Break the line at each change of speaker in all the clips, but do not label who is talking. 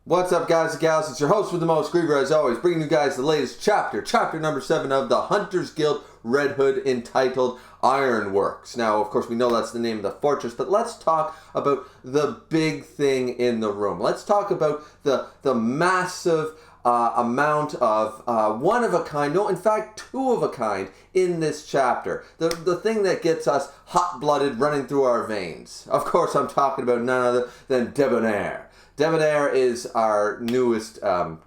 What's up, guys and gals? It's your host with the most, Griever, as always, bringing you guys the latest chapter number 7 of the Hunters Guild Red Hood, entitled Ironworks. Now, of course, we know that's the name of the fortress, but let's talk about the big thing in the room. Let's talk about the massive amount of one of a kind, no, in fact, two of a kind in this chapter. The thing that gets us hot-blooded running through our veins. Of course, I'm talking about none other than Debonair. Debonair is our newest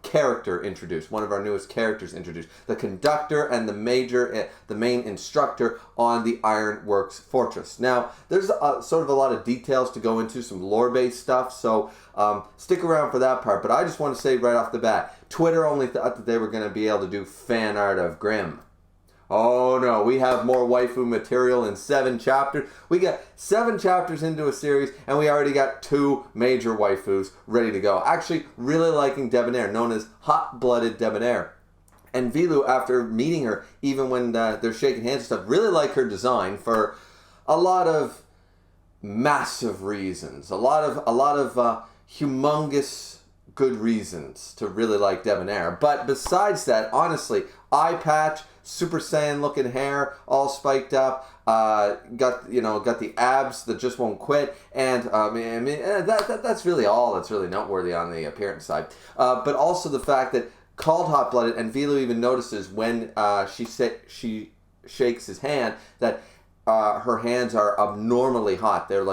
character introduced, one of our newest characters introduced, the conductor and the main instructor on the Ironworks Fortress. Now, there's sort of a lot of details to go into, some lore-based stuff, so stick around for that part. But I just want to say right off the bat, Twitter only thought that they were going to be able to do fan art of Grimm. Oh no, we have more waifu material in 7 chapters. We got 7 chapters into a series, and we already got 2 major waifus ready to go. Actually, really liking Debonair, known as Hot-Blooded Debonair. And Vilu, after meeting her, even when they're shaking hands and stuff, really like her design for a lot of massive reasons. A lot of humongous good reasons to really like Debonair. But besides that, honestly, eye patch, Super Saiyan looking hair, all spiked up, got the abs that just won't quit, and that's really all that's really noteworthy on the appearance side. But also the fact that called hot-blooded, and Vilu even notices when she shakes his hand that her hands are abnormally hot. They're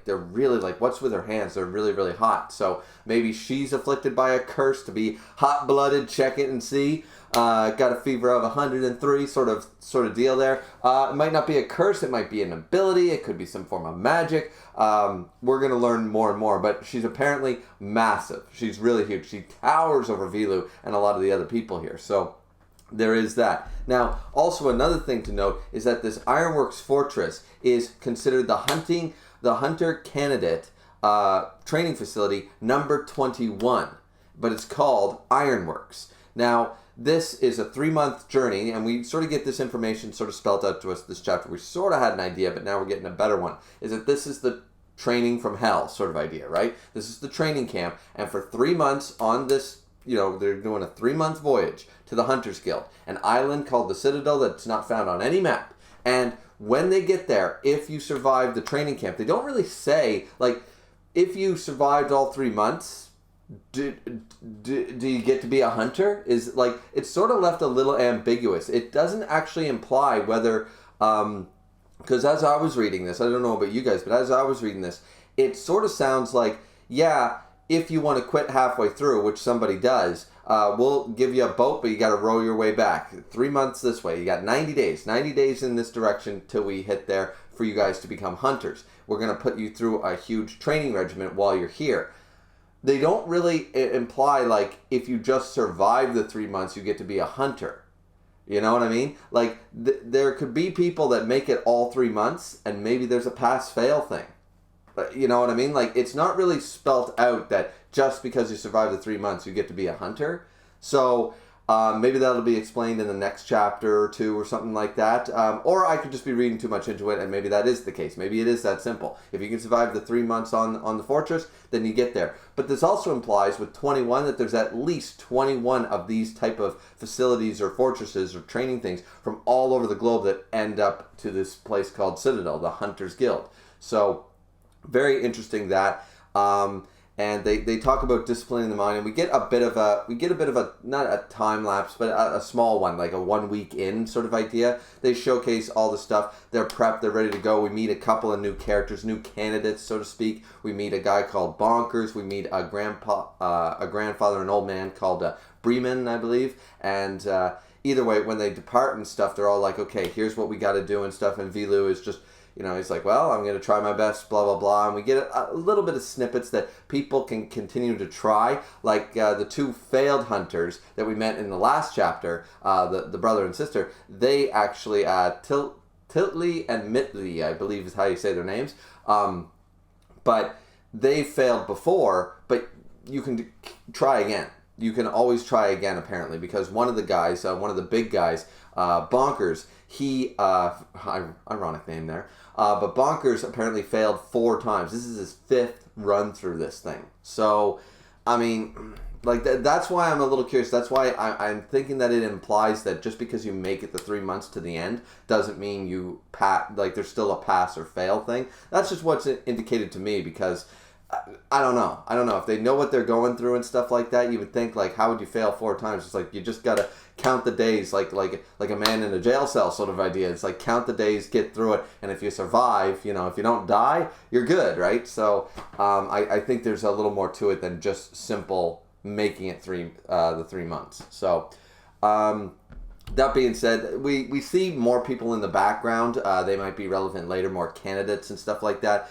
they're really what's with her hands? They're really, really hot. So maybe she's afflicted by a curse to be hot-blooded. Check it and see. Got a fever of 103, sort of deal there. It might not be a curse. It might be an ability. It could be some form of magic. We're going to learn more and more. But she's apparently massive. She's really huge. She towers over Vilu and a lot of the other people here. So there is that. Now, also another thing to note is that this Ironworks Fortress is considered the hunter candidate training facility number 21, but it's called Ironworks. Now, this is a 3-month journey, and we sort of get this information sort of spelled out to us this chapter. We sort of had an idea, but now we're getting a better one. Is that this is the training from hell sort of idea, right? This is the training camp, and for 3 months on this, they're doing a 3-month voyage to the Hunters Guild, an island called the Citadel that's not found on any map. And when they get there, if you survive the training camp, they don't really say, if you survived all 3 months, do you get to be a hunter? It's sort of left a little ambiguous. It doesn't actually imply whether, because as I was reading this, I don't know about you guys, but as I was reading this, it sort of sounds like, yeah, if you want to quit halfway through, which somebody does, we'll give you a boat, but you got to row your way back. 3 months this way. You got 90 days in this direction till we hit there for you guys to become hunters. We're going to put you through a huge training regimen while you're here. They don't really imply, if you just survive the 3 months, you get to be a hunter. You know what I mean? There could be people that make it all 3 months, and maybe there's a pass-fail thing. You know what I mean? It's not really spelt out that just because you survive the 3 months, you get to be a hunter. So maybe that'll be explained in the next chapter or 2 or something like that. Or I could just be reading too much into it, and maybe that is the case. Maybe it is that simple. If you can survive the 3 months on the fortress, then you get there. But this also implies with 21 that there's at least 21 of these type of facilities or fortresses or training things from all over the globe that end up to this place called Citadel, the Hunters Guild. So very interesting that. And they talk about disciplining the mind, and we get a bit of a not a time lapse, but a small one, like a 1 week in sort of idea. They showcase all the stuff. They're prepped. They're ready to go. We meet a couple of new characters, new candidates, so to speak. We meet a guy called Bonkers. We meet a grandfather, an old man called Bremen, I believe. And either way, when they depart and stuff, they're all like, okay, here's what we got to do and stuff. And Vilu is just, he's like, well, I'm going to try my best, blah, blah, blah. And we get a little bit of snippets that people can continue to try, like the 2 failed hunters that we met in the last chapter, the brother and sister. They actually, Tiltley and Mitley, I believe is how you say their names. But they failed before, but you can try again. You can always try again, apparently, because one of the guys, one of the big guys, Bonkers, he, ironic name there, but Bonkers apparently failed 4 times. This is his 5th run through this thing. So I mean, like that's why I'm a little curious. That's why I'm thinking that it implies that just because you make it the 3 months to the end doesn't mean you like there's still a pass or fail thing. That's just what's indicated to me, because I don't know. I don't know if they know what they're going through and stuff like that. You would think, like, how would you fail 4 times? It's like you just gotta count the days, like a man in a jail cell sort of idea. It's like count the days, get through it, and if you survive, you know, if you don't die, you're good, right? So I think there's a little more to it than just simple making it the 3 months. So that being said, we see more people in the background. They might be relevant later, more candidates and stuff like that.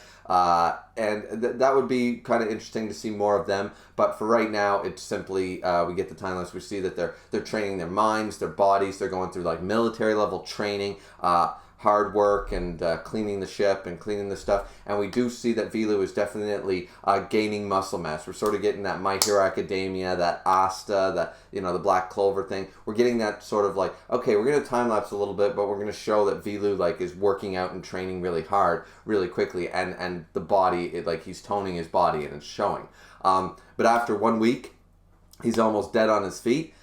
And that would be kind of interesting to see more of them. But for right now, it's simply we get the timelines. We see that they're training their minds, their bodies. They're going through like military level training, hard work, and cleaning the ship and cleaning the stuff. And we do see that Vilu is definitely gaining muscle mass. We're sort of getting that My Hero Academia, that Asta, that, you know, the Black Clover thing. We're getting that sort of like, okay, we're going to time lapse a little bit, but we're going to show that Vilu like is working out and training really hard, really quickly, and the body, like he's toning his body and it's showing. But after 1 week, he's almost dead on his feet.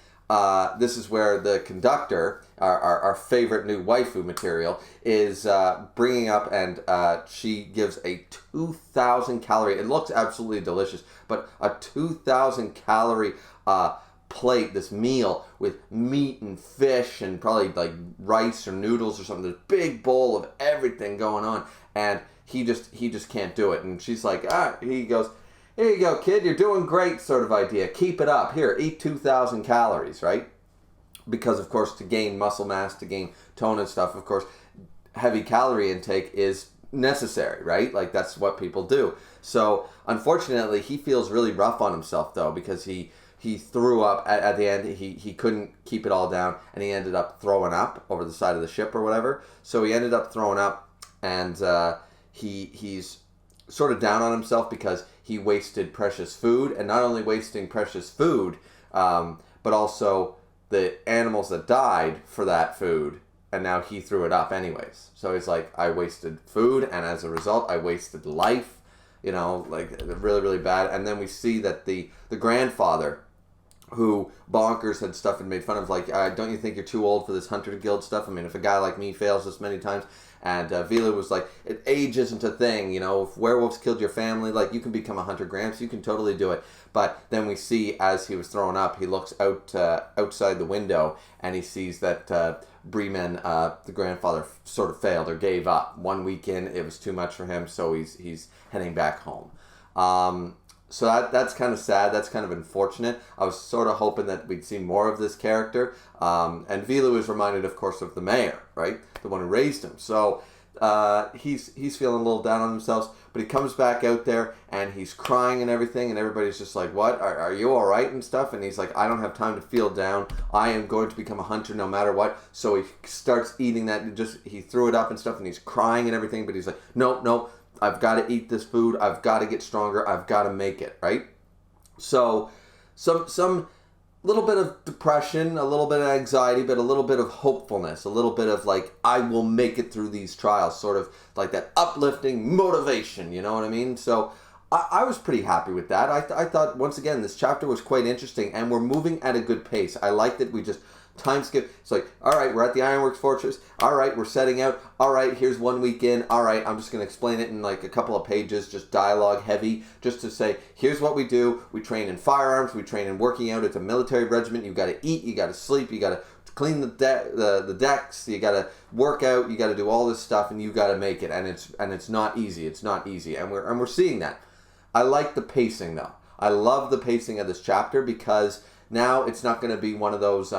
This is where the conductor, our favorite new waifu material, is bringing up, and she gives a 2,000 calorie, it looks absolutely delicious, but a 2,000 calorie plate, this meal with meat and fish and probably like rice or noodles or something, this big bowl of everything going on, and he just can't do it. And she's like, he goes, here you go, kid, you're doing great, sort of idea. Keep it up. Here, eat 2,000 calories, right? Because, of course, to gain muscle mass, to gain tone and stuff, of course, heavy calorie intake is necessary, right? Like, that's what people do. So, unfortunately, he feels really rough on himself, though, because he threw up at the end. He couldn't keep it all down, and he ended up throwing up over the side of the ship or whatever. So, he ended up throwing up, and he's sort of down on himself because he wasted precious food, and not only wasting precious food, but also the animals that died for that food, and now he threw it up anyways. So he's like, I wasted food, and as a result, I wasted life, you know, like really, really bad. And then we see that the grandfather, who Bonkers had stuff and made fun of, like, don't you think you're too old for this Hunter Guild stuff? I mean, if a guy like me fails this many times. And Vilu was like, age isn't a thing, you know, if werewolves killed your family, like, you can become a hunter, Gramps, you can totally do it. But then we see, as he was throwing up, he looks outside the window, and he sees that Bremen, the grandfather, sort of failed or gave up. 1 week in, it was too much for him, so he's heading back home. So that's kind of sad. That's kind of unfortunate. I was sort of hoping that we'd see more of this character. And Vilu is reminded, of course, of the mayor, right? The one who raised him. So he's feeling a little down on himself. But he comes back out there, and he's crying and everything. And everybody's just like, what? Are you all right and stuff? And he's like, I don't have time to feel down. I am going to become a hunter no matter what. So he starts eating that. He threw it up and stuff, and he's crying and everything. But he's like, no. I've got to eat this food. I've got to get stronger. I've got to make it, right? So some little bit of depression, a little bit of anxiety, but a little bit of hopefulness, a little bit of like, I will make it through these trials, sort of like that uplifting motivation, you know what I mean? So I was pretty happy with that. I thought, once again, this chapter was quite interesting, and we're moving at a good pace. I like that we just time skip. It's like, all right, we're at the Ironworks Fortress. All right, we're setting out. All right, here's 1 week in. All right, I'm just going to explain it in like a couple of pages, just dialogue heavy, just to say, here's what we do. We train in firearms. We train in working out. It's a military regiment. You got to eat. You got to sleep. You got to clean the decks. You got to work out. You got to do all this stuff, and you got to make it. And it's not easy. It's not easy. And we're seeing that. I like the pacing though. I love the pacing of this chapter, because now it's not going to be one of those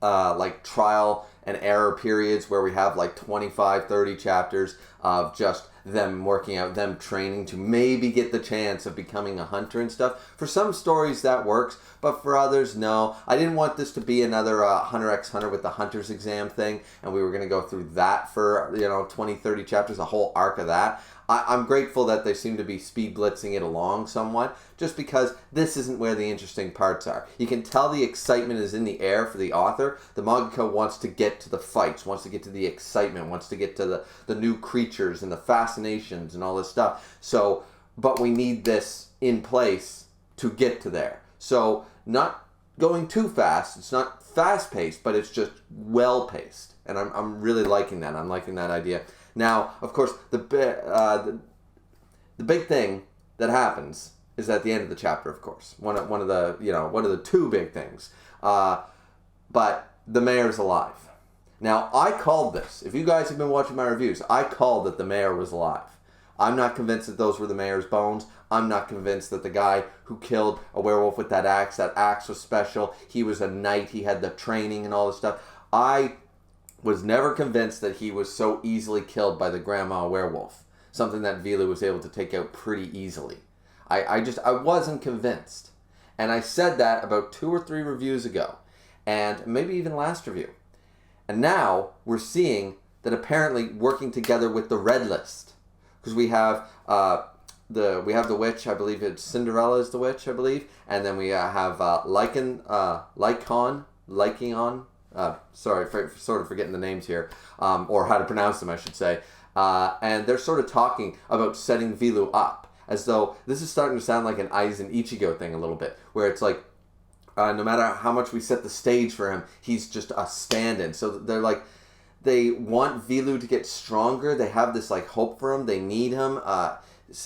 like trial and error periods where we have like 25, 30 chapters of just them working out, them training to maybe get the chance of becoming a hunter and stuff. For some stories that works, but for others, no. I didn't want this to be another Hunter x Hunter with the hunter's exam thing, and we were going to go through that for, 20, 30 chapters, a whole arc of that. I'm grateful that they seem to be speed blitzing it along somewhat, just because this isn't where the interesting parts are. You can tell the excitement is in the air for the author. The mangaka wants to get to the fights, wants to get to the excitement, wants to get to the new creatures and the fascinations and all this stuff. So, but we need this in place to get to there. So not going too fast. It's not fast-paced, but it's just well-paced. And I'm really liking that. I'm liking that idea. Now, of course, the big thing that happens is at the end of the chapter, of course. One of the two big things. But the mayor's alive. Now, I called this. If you guys have been watching my reviews, I called that the mayor was alive. I'm not convinced that those were the mayor's bones. I'm not convinced that the guy who killed a werewolf with that axe was special. He was a knight. He had the training and all this stuff. I was never convinced that he was so easily killed by the grandma werewolf. Something that Vila was able to take out pretty easily. I wasn't convinced. And I said that about 2 or 3 reviews ago. And maybe even last review. And now we're seeing that apparently working together with the Red List. Because we have the witch, I believe it's Cinderella is the witch, I believe. And then we have Lycaon, sorry, sort of forgetting the names here. Or how to pronounce them, I should say. And they're sort of talking about setting Vilu up. As though this is starting to sound like an Aizen Ichigo thing a little bit. Where it's like, no matter how much we set the stage for him, he's just a stand-in. So they're like, they want Vilu to get stronger. They have this like hope for him. They need him.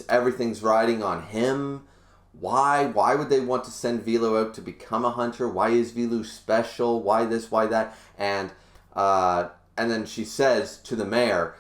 Everything's riding on him. Why? Why would they want to send Vilu out to become a hunter? Why is Vilu special? Why this? Why that? And then she says to the mayor,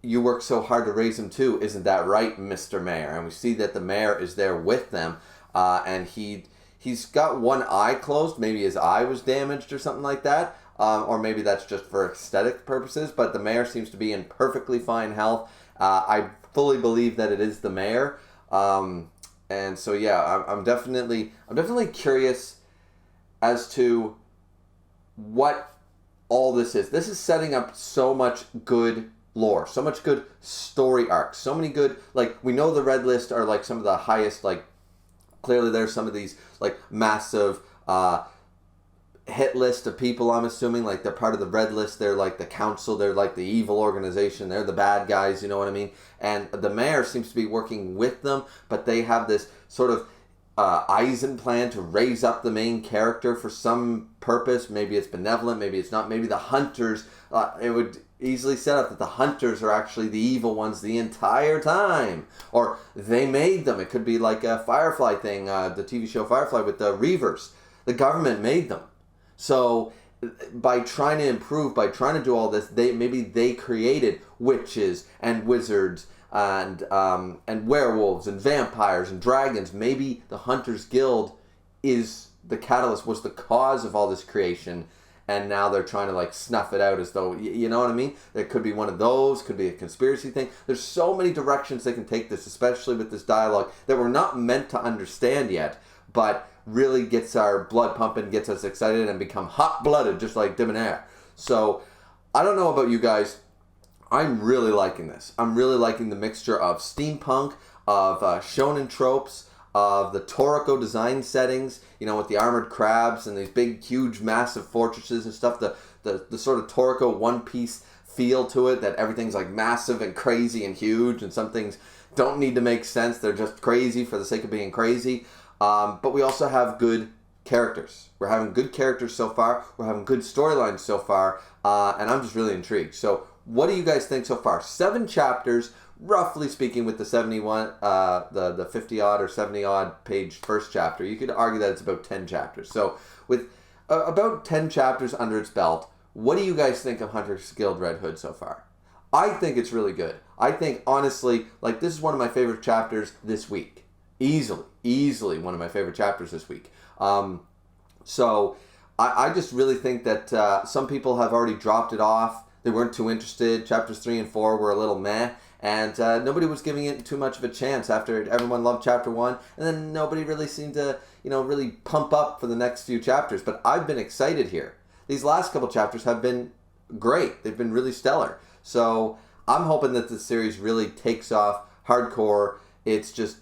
"You work so hard to raise him too. Isn't that right, Mr. Mayor?" And we see that the mayor is there with them, and he's got one eye closed. Maybe his eye was damaged or something like that. Or maybe that's just for aesthetic purposes. But the mayor seems to be in perfectly fine health. I fully believe that it is the mayor. And so yeah, I'm definitely curious as to what all this is. This is setting up so much good lore, so much good story arcs, so many good, like, we know the Red List are like some of the highest, like, clearly there's some of these like massive hit list of people, I'm assuming, like they're part of the Red List, they're like the council, they're like the evil organization, they're the bad guys, you know what I mean? And the mayor seems to be working with them, but they have this sort of Aizen plan to raise up the main character for some purpose. Maybe it's benevolent, maybe it's not. Maybe the hunters, it would easily set up that the hunters are actually the evil ones the entire time. Or they made them. It could be like a Firefly thing, the TV show Firefly with the Reavers. The government made them. So by trying to improve, by trying to do all this, maybe they created witches and wizards and werewolves and vampires and dragons. Maybe the Hunters Guild is the catalyst, was the cause of all this creation, and now they're trying to like snuff it out as though, you know what I mean? There could be one of those, could be a conspiracy thing. There's so many directions they can take this, especially with this dialogue that we're not meant to understand yet, but really gets our blood pumping, gets us excited, and become hot-blooded, just like Debonair. So, I don't know about you guys. I'm really liking this. I'm really liking the mixture of steampunk, of shonen tropes, of the Toriko design settings, you know, with the armored crabs and these big, huge, massive fortresses and stuff, the sort of Toriko one-piece feel to it, that everything's like massive and crazy and huge, and some things don't need to make sense. They're just crazy for the sake of being crazy. But we also have good characters. We're having good characters so far. We're having good storylines so far. And I'm just really intrigued. So what do you guys think so far? 7 chapters, roughly speaking, with the 71, the 50-odd or 70-odd page first chapter. You could argue that it's about 10 chapters. So with about 10 chapters under its belt, what do you guys think of Hunter's Guild Red Hood so far? I think it's really good. I think, honestly, like, this is one of my favorite chapters this week. Easily one of my favorite chapters this week. So I just really think that some people have already dropped it off. They weren't too interested. Chapters 3 and 4 were a little meh. And nobody was giving it too much of a chance after everyone loved chapter 1. And then nobody really seemed to, really pump up for the next few chapters. But I've been excited here. These last couple chapters have been great. They've been really stellar. So I'm hoping that the series really takes off hardcore. It's just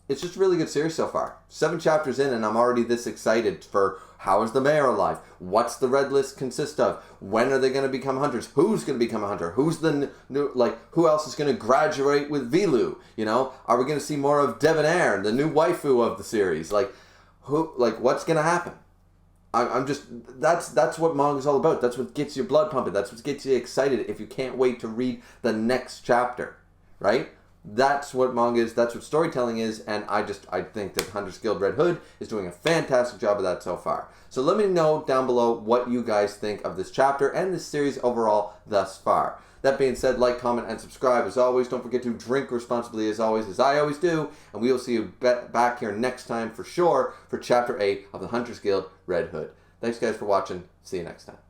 it's just a really good series so far. 7 chapters in, and I'm already this excited for how is the mayor alive? What's the red list consist of? When are they going to become hunters? Who's going to become a hunter? Who's the new, who else is going to graduate with Vilu? You know, are we going to see more of Debonair, the new waifu of the series? What's going to happen? I'm just, that's what manga's all about. That's what gets your blood pumping. That's what gets you excited if you can't wait to read the next chapter, right? That's what manga is, that's what storytelling is, and I think that Hunters Guild Red Hood is doing a fantastic job of that so far. So let me know down below what you guys think of this chapter and this series overall thus far. That being said, like, comment, and subscribe as always. Don't forget to drink responsibly as always, as I always do, and we will see you back here next time for sure for Chapter 8 of the Hunters Guild Red Hood. Thanks guys for watching. See you next time.